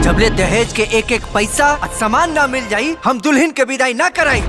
जबले दहेज के एक एक पैसा और सामान ना मिल जाई हम दुल्हन के विदाई ना कराई।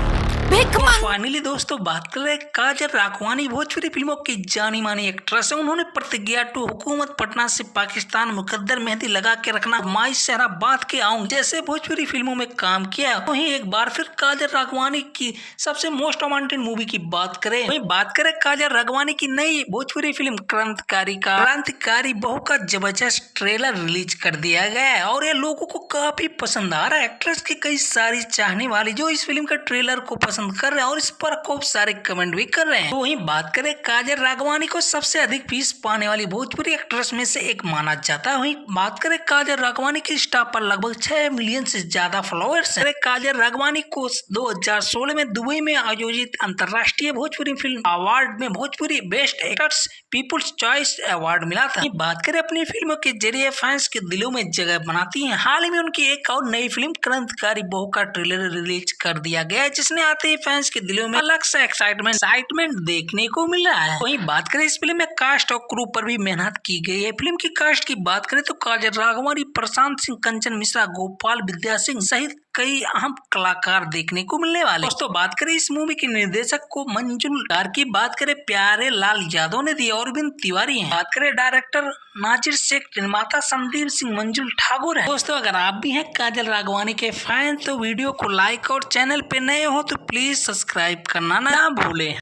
फाइनली दोस्तों बात कर रहे हैं काजल राघवानी भोजपुरी फिल्मों की जानी मानी एक्ट्रेस है। उन्होंने प्रतिज्ञा टू हुकूमत पटना से पाकिस्तान मुकद्दर मेहंदी लगा के रखना माई सहरा बात के आऊं जैसे भोजपुरी फिल्मों में काम किया। वहीं एक बार फिर काजल राघवानी की सबसे मोस्ट वांटेड मूवी की बात करें, वहीं बात करें काजल राघवानी की नई भोजपुरी फिल्म क्रांतिकारी बहू का जबरदस्त ट्रेलर रिलीज कर दिया गया है और ये लोगों को काफी पसंद आ रहा है। एक्ट्रेस की कई सारी चाहने वाली जो इस फिल्म का ट्रेलर को पसंद कर रहे हैं और इस पर खूब सारे कमेंट भी कर रहे हैं। तो वहीं बात करें काजल राघवानी को सबसे अधिक फीस पाने वाली भोजपुरी एक्ट्रेस में से एक माना जाता है। वहीं बात करें काजल राघवानी की इंस्टा पर लगभग 6 मिलियन से ज्यादा फॉलोअर्स हैं। काजल राघवानी को 2016 में दुबई में आयोजित अंतर्राष्ट्रीय भोजपुरी फिल्म अवार्ड में Bhojpuri best actress people's choice award मिला था। बात करें अपनी फिल्मों के जरिए फैंस के दिलों में जगह बनाती हैं। हाल ही में उनकी एक और नई फिल्म क्रांतिकारी बहू का ट्रेलर रिलीज कर दिया गया है जिसने आते ही फैंस के दिलों में अलग सा एक्साइटमेंट देखने को मिल रहा है। वहीं बात करें इस फिल्म में कास्ट और क्रू पर भी मेहनत की गई है। फिल्म की कास्ट की बात करें तो काजल राघवानी, प्रशांत सिंह, कंचन मिश्रा, गोपाल विद्या सिंह सहित कई अहम कलाकार देखने को मिलने वाले। दोस्तों बात करें इस मूवी के निर्देशक को मंजुल की बात करें प्यारे लाल यादव ने दी और अरविंद तिवारी हैं। बात करें डायरेक्टर नाजिर शेख, निर्माता संदीप सिंह मंजुल ठाकुर है। दोस्तों अगर आप भी हैं काजल राघवानी के फैन तो वीडियो को लाइक और चैनल पे नए हो तो प्लीज सब्सक्राइब करना ना भूलें।